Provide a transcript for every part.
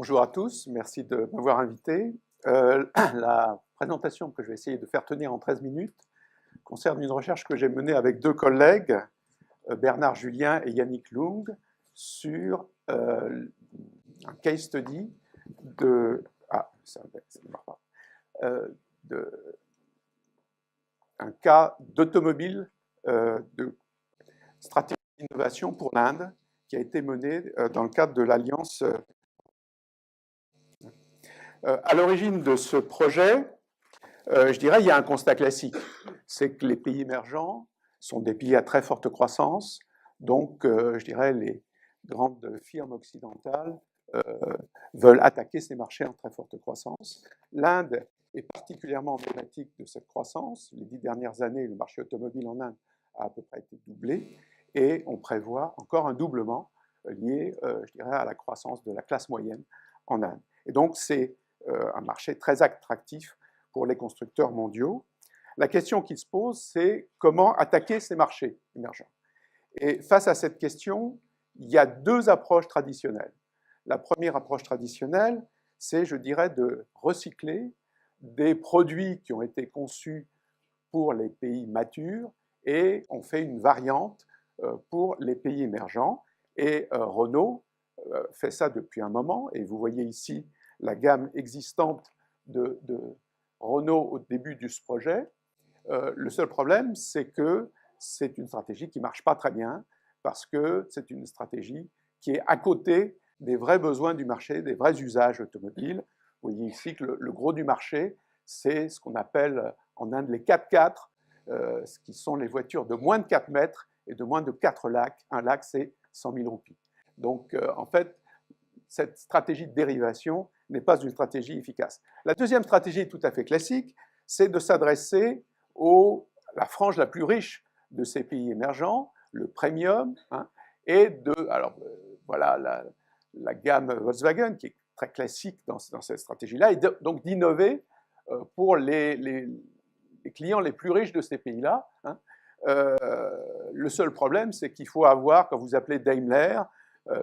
Bonjour à tous, merci de m'avoir invité. La présentation que je vais essayer de faire tenir en 13 minutes concerne une recherche que j'ai menée avec deux collègues, Bernard Julien et Yannick Lung, sur un case study de... Ah, ça ne marche pas. Un cas d'automobile de stratégie d'innovation pour l'Inde qui a été mené dans le cadre de l'Alliance. À l'origine de ce projet, je dirais, il y a un constat classique. C'est que les pays émergents sont des pays à très forte croissance, donc je dirais les grandes firmes occidentales veulent attaquer ces marchés en très forte croissance. L'Inde est particulièrement emblématique de cette croissance. Les 10 dernières années, le marché automobile en Inde a à peu près été doublé, et on prévoit encore un doublement lié, je dirais, à la croissance de la classe moyenne en Inde. Et donc, c'est un marché très attractif pour les constructeurs mondiaux. La question qui se pose, c'est comment attaquer ces marchés émergents. Et face à cette question, il y a deux approches traditionnelles. La première approche traditionnelle, c'est, je dirais, de recycler des produits qui ont été conçus pour les pays matures et on fait une variante pour les pays émergents. Et Renault fait ça depuis un moment, et vous voyez ici la gamme existante de Renault au début de ce projet. Le seul problème, c'est que c'est une stratégie qui ne marche pas très bien, parce que c'est une stratégie qui est à côté des vrais besoins du marché, des vrais usages automobiles. Vous voyez ici que le gros du marché, c'est ce qu'on appelle en Inde les 4x4, ce qui sont les voitures de moins de 4 mètres et de moins de 4 lakhs. Un lakh, c'est 100 000 roupies. Donc, en fait, cette stratégie de dérivation n'est pas une stratégie efficace. La deuxième stratégie tout à fait classique, c'est de s'adresser à la frange la plus riche de ces pays émergents, le premium, et alors voilà la gamme Volkswagen qui est très classique dans cette stratégie-là, et donc d'innover pour les clients les plus riches de ces pays-là. Le seul problème, c'est qu'il faut avoir, quand vous appelez Daimler,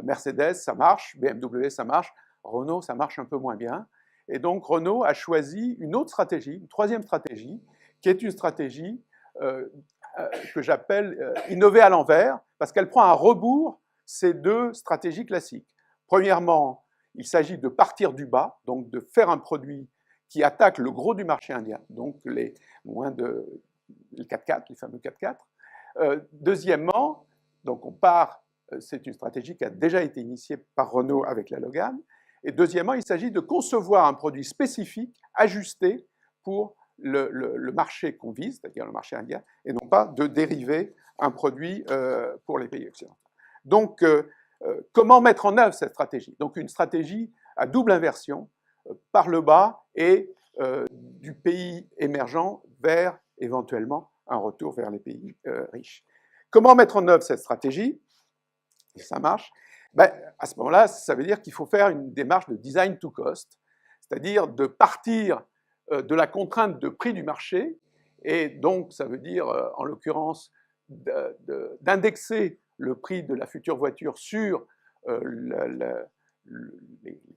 Mercedes, ça marche, BMW, ça marche, Renault, ça marche un peu moins bien. Et donc, Renault a choisi une autre stratégie, une troisième stratégie, qui est une stratégie que j'appelle innover à l'envers, parce qu'elle prend à rebours ces deux stratégies classiques. Premièrement, il s'agit de partir du bas, donc de faire un produit qui attaque le gros du marché indien, donc les 4x4, les fameux 4x4. Deuxièmement, donc on part, c'est une stratégie qui a déjà été initiée par Renault avec la Logan. Et deuxièmement, il s'agit de concevoir un produit spécifique, ajusté pour le marché qu'on vise, c'est-à-dire le marché indien, et non pas de dériver un produit pour les pays occidentaux. Donc, comment mettre en œuvre cette stratégie? Donc, une stratégie à double inversion, par le bas et du pays émergent vers éventuellement un retour vers les pays riches. Comment mettre en œuvre cette stratégie? Et ça marche. À ce moment-là, ça veut dire qu'il faut faire une démarche de design to cost, c'est-à-dire de partir de la contrainte de prix du marché, et donc ça veut dire, en l'occurrence, d'indexer le prix de la future voiture sur les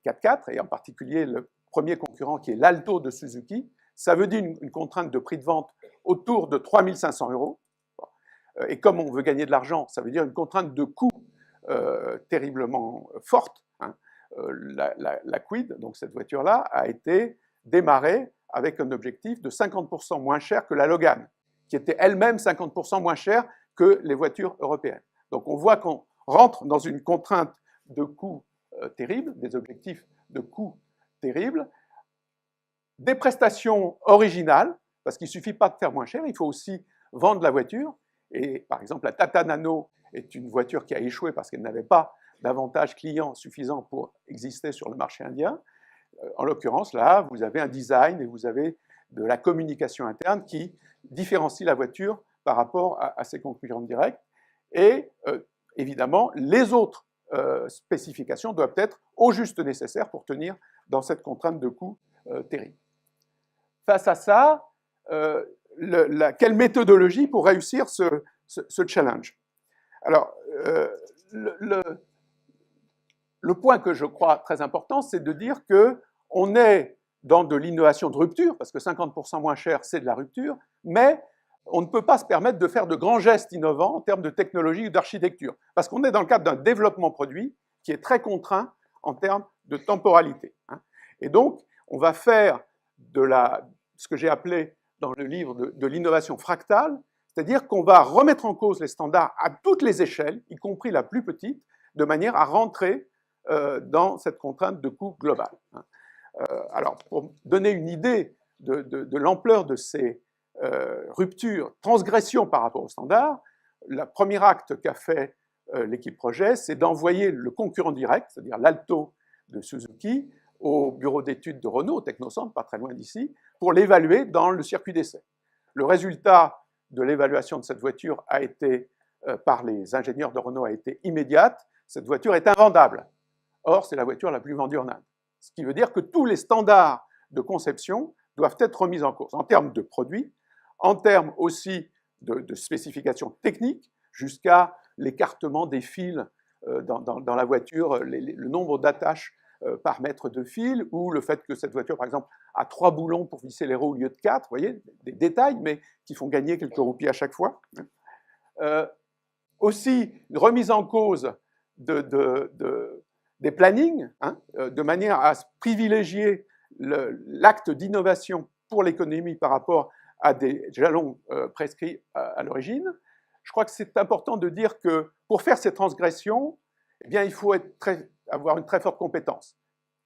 4x4, et en particulier le premier concurrent qui est l'Alto de Suzuki. Ça veut dire une contrainte de prix de vente autour de 3 500 €. Et comme on veut gagner de l'argent, ça veut dire une contrainte de coût terriblement forte. La Kwid, donc cette voiture-là, a été démarrée avec un objectif de 50% moins cher que la Logan, qui était elle-même 50% moins chère que les voitures européennes. Donc on voit qu'on rentre dans une contrainte de coût terrible, des objectifs de coût terribles, des prestations originales, parce qu'il ne suffit pas de faire moins cher, il faut aussi vendre la voiture. Et par exemple, la Tata Nano est une voiture qui a échoué parce qu'elle n'avait pas d'avantage client suffisant pour exister sur le marché indien. En l'occurrence, là, vous avez un design et vous avez de la communication interne qui différencie la voiture par rapport à ses concurrents directs. Et évidemment, les autres spécifications doivent être au juste nécessaire pour tenir dans cette contrainte de coût terrible. Face à ça, quelle méthodologie pour réussir ce challenge? Alors, le point que je crois très important, c'est de dire qu'on est dans de l'innovation de rupture, parce que 50% moins cher, c'est de la rupture, mais on ne peut pas se permettre de faire de grands gestes innovants en termes de technologie ou d'architecture, parce qu'on est dans le cadre d'un développement produit qui est très contraint en termes de temporalité. Et donc, on va faire ce que j'ai appelé dans le livre de l'innovation fractale, c'est-à-dire qu'on va remettre en cause les standards à toutes les échelles, y compris la plus petite, de manière à rentrer dans cette contrainte de coût global. Alors, pour donner une idée de l'ampleur de ces ruptures, transgressions par rapport aux standards, le premier acte qu'a fait l'équipe projet, c'est d'envoyer le concurrent direct, c'est-à-dire l'Alto de Suzuki, au bureau d'études de Renault, au Technocentre, pas très loin d'ici, pour l'évaluer dans le circuit d'essai. Le résultat de l'évaluation de cette voiture a été, par les ingénieurs de Renault, a été immédiate. Cette voiture est invendable. Or, c'est la voiture la plus vendue en Inde. Ce qui veut dire que tous les standards de conception doivent être remis en cause, en termes de produits, en termes aussi de spécifications techniques, jusqu'à l'écartement des fils dans la voiture, le nombre d'attaches par mètre de fil, ou le fait que cette voiture, par exemple, a 3 boulons pour visser les roues au lieu de 4, vous voyez, des détails, mais qui font gagner quelques roupies à chaque fois. Aussi, une remise en cause des plannings, de manière à privilégier l'acte d'innovation pour l'économie par rapport à des jalons prescrits à l'origine. Je crois que c'est important de dire que pour faire ces transgressions, eh bien, il faut avoir une très forte compétence.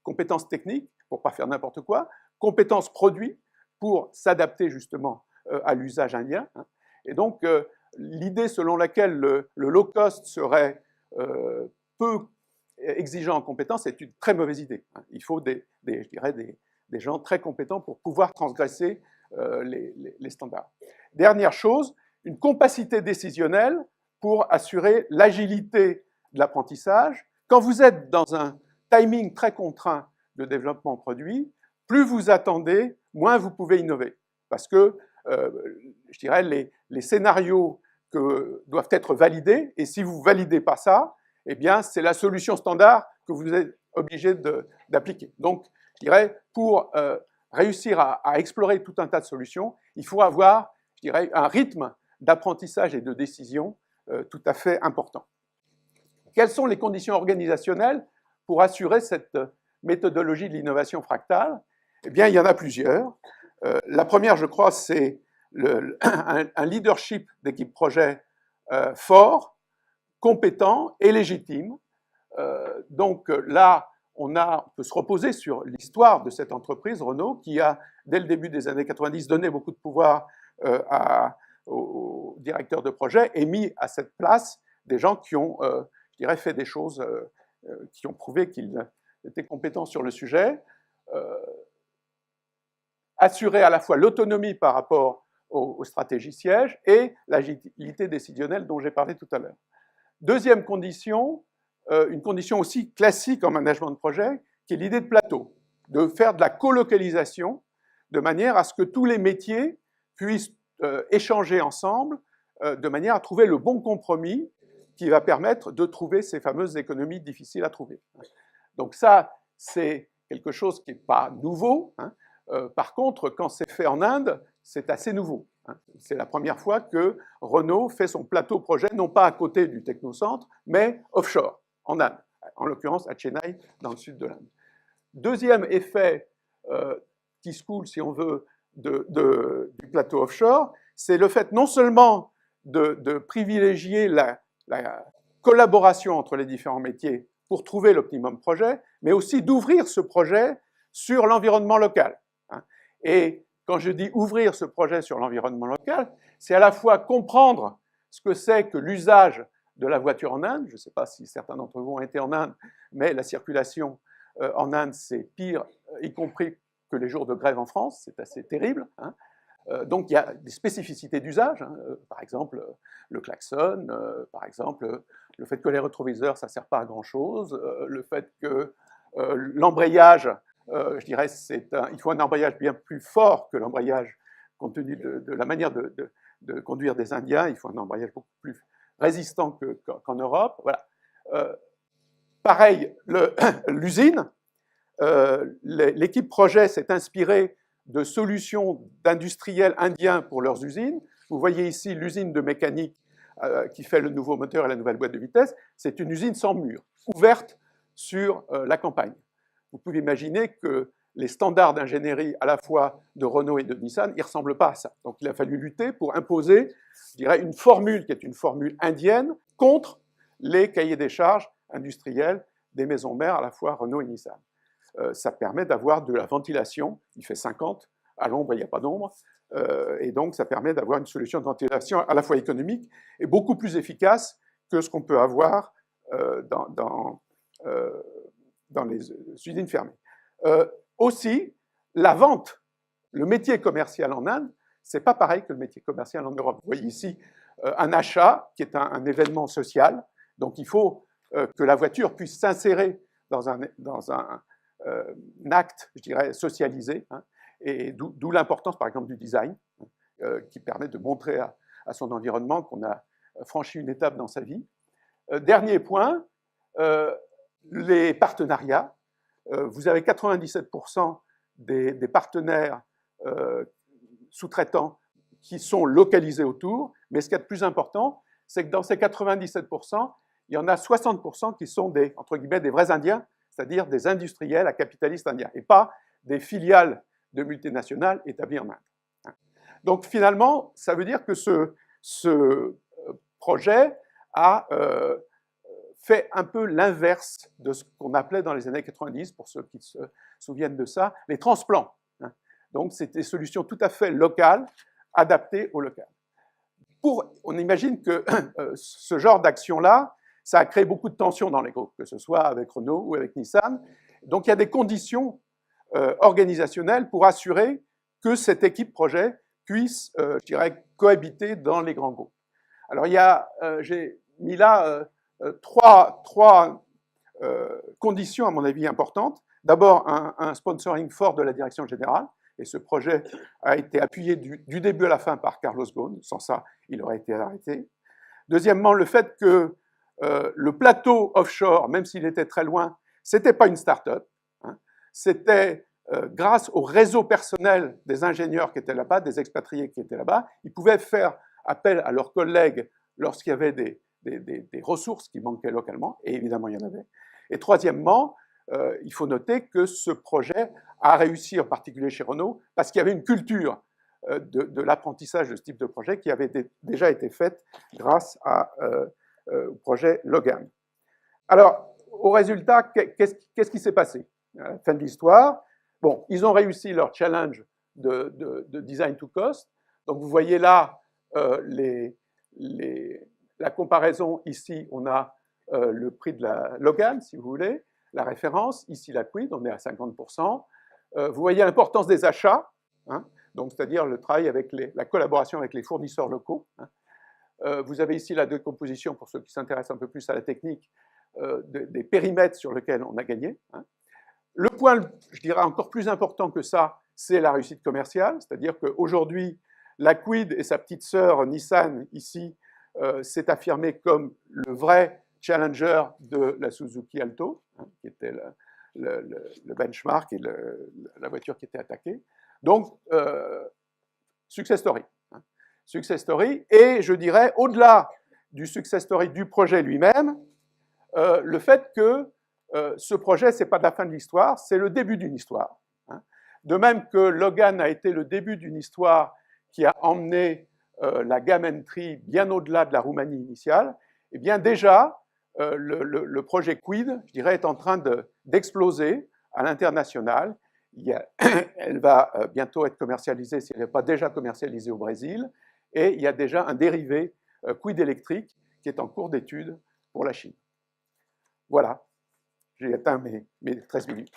Compétence technique, pour ne pas faire n'importe quoi, compétence produit, pour s'adapter justement à l'usage indien. Et donc, l'idée selon laquelle le low cost serait peu exigeant en compétences est une très mauvaise idée. Il faut je dirais des gens très compétents pour pouvoir transgresser les standards. Dernière chose, une capacité décisionnelle pour assurer l'agilité de l'apprentissage. Quand vous êtes dans un timing très contraint de développement produit, plus vous attendez, moins vous pouvez innover. Parce que, je dirais, les scénarios doivent être validés, et si vous ne validez pas ça, eh bien, c'est la solution standard que vous êtes obligé d'appliquer. Donc, je dirais, pour réussir à explorer tout un tas de solutions, il faut avoir, je dirais, un rythme d'apprentissage et de décision tout à fait important. Quelles sont les conditions organisationnelles pour assurer cette méthodologie de l'innovation fractale? Eh bien, il y en a plusieurs. La première, je crois, c'est un leadership d'équipe projet fort, compétent et légitime. Donc là, on peut se reposer sur l'histoire de cette entreprise, Renault, qui a, dès le début des années 90, donné beaucoup de pouvoir aux directeurs de projet et mis à cette place des gens qui ont, je dirais, fait des choses, qui ont prouvé qu'ils étaient compétents sur le sujet, assurer à la fois l'autonomie par rapport aux stratégies sièges et l'agilité décisionnelle dont j'ai parlé tout à l'heure. Deuxième condition, une condition aussi classique en management de projet, qui est l'idée de plateau, de faire de la colocalisation de manière à ce que tous les métiers puissent échanger ensemble de manière à trouver le bon compromis qui va permettre de trouver ces fameuses économies difficiles à trouver. Donc ça, c'est quelque chose qui n'est pas nouveau. Par contre, quand c'est fait en Inde, c'est assez nouveau. C'est la première fois que Renault fait son plateau projet, non pas à côté du technocentre, mais offshore, en Inde, en l'occurrence à Chennai, dans le sud de l'Inde. Deuxième effet qui se coule, si on veut, du plateau offshore, c'est le fait non seulement de privilégier la collaboration entre les différents métiers pour trouver l'optimum projet, mais aussi d'ouvrir ce projet sur l'environnement local. Et quand je dis ouvrir ce projet sur l'environnement local, c'est à la fois comprendre ce que c'est que l'usage de la voiture en Inde. Je ne sais pas si certains d'entre vous ont été en Inde, mais la circulation en Inde, c'est pire, y compris que les jours de grève en France. C'est assez terrible. Donc il y a des spécificités d'usage, par exemple le klaxon, par exemple le fait que les rétroviseurs, ça ne sert pas à grand-chose, le fait que l'embrayage, je dirais, il faut un embrayage bien plus fort que l'embrayage, compte tenu de la manière de conduire des Indiens, il faut un embrayage beaucoup plus résistant qu'en Europe. Voilà. Pareil, l'usine, l'équipe projet s'est inspirée de solutions d'industriels indiens pour leurs usines. Vous voyez ici l'usine de mécanique qui fait le nouveau moteur et la nouvelle boîte de vitesse. C'est une usine sans mur, ouverte sur la campagne. Vous pouvez imaginer que les standards d'ingénierie à la fois de Renault et de Nissan, ils ne ressemblent pas à ça. Donc il a fallu lutter pour imposer, je dirais, une formule qui est une formule indienne contre les cahiers des charges industriels des maisons mères à la fois Renault et Nissan. Ça permet d'avoir de la ventilation, il fait 50, à l'ombre il n'y a pas d'ombre, et donc ça permet d'avoir une solution de ventilation à la fois économique et beaucoup plus efficace que ce qu'on peut avoir dans les usines fermées. Aussi, la vente, le métier commercial en Inde, c'est pas pareil que le métier commercial en Europe. Vous voyez ici un achat qui est un événement social, donc il faut que la voiture puisse s'insérer dans un acte, je dirais, socialisé, hein, et d'où l'importance, par exemple, du design, qui permet de montrer à son environnement qu'on a franchi une étape dans sa vie. Dernier point, les partenariats. Vous avez 97% des partenaires sous-traitants qui sont localisés autour, mais ce qui est le plus important, c'est que dans ces 97%, il y en a 60% qui sont des, entre guillemets, des vrais Indiens, c'est-à-dire des industriels à capitalistes indiens, et pas des filiales de multinationales établies en Inde. Donc finalement, ça veut dire que ce projet a fait un peu l'inverse de ce qu'on appelait dans les années 90, pour ceux qui se souviennent de ça, les transplants. Donc c'est des solutions tout à fait locales, adaptées au local. On imagine que ce genre d'action-là, ça a créé beaucoup de tensions dans les groupes, que ce soit avec Renault ou avec Nissan. Donc il y a des conditions organisationnelles pour assurer que cette équipe projet puisse, je dirais, cohabiter dans les grands groupes. Alors j'ai mis là trois conditions, à mon avis, importantes. D'abord, un sponsoring fort de la direction générale, et ce projet a été appuyé du début à la fin par Carlos Ghosn. Sans ça, il aurait été arrêté. Deuxièmement, le fait que le plateau offshore, même s'il était très loin, c'était pas une start-up. Hein, c'était grâce au réseau personnel des ingénieurs qui étaient là-bas, des expatriés qui étaient là-bas, ils pouvaient faire appel à leurs collègues lorsqu'il y avait des ressources qui manquaient localement, et évidemment il y en avait. Et troisièmement, il faut noter que ce projet a réussi, en particulier chez Renault, parce qu'il y avait une culture de l'apprentissage de ce type de projet qui avait déjà été faite grâce au projet Logan. Alors, au résultat, qu'est-ce qui s'est passé à la fin de l'histoire? Bon, ils ont réussi leur challenge de design to cost. Donc, vous voyez là la comparaison. Ici, on a le prix de la Logan, si vous voulez, la référence. Ici, la Kwid, on est à 50%. Vous voyez l'importance des achats, hein, donc c'est-à-dire le travail avec la collaboration avec les fournisseurs locaux. Hein. Vous avez ici la décomposition, pour ceux qui s'intéressent un peu plus à la technique, des périmètres sur lesquels on a gagné. Hein. Le point, je dirais, encore plus important que ça, c'est la réussite commerciale, c'est-à-dire qu'aujourd'hui, la Kwid et sa petite sœur Nissan, ici, s'est affirmée comme le vrai challenger de la Suzuki Alto, hein, qui était le benchmark et la voiture qui était attaquée. Donc, success story. Hein. Success story, et je dirais, au-delà du success story du projet lui-même, le fait que ce projet, ce n'est pas la fin de l'histoire, c'est le début d'une histoire. Hein. De même que Logan a été le début d'une histoire qui a emmené la gamme Entry bien au-delà de la Roumanie initiale, eh bien déjà, le projet Kwid, je dirais, est en train d'exploser à l'international. Elle va bientôt être commercialisée, si elle n'est pas déjà commercialisée au Brésil, et il y a déjà un dérivé Kwid électrique qui est en cours d'étude pour la Chine. Voilà, j'ai atteint mes 13 minutes.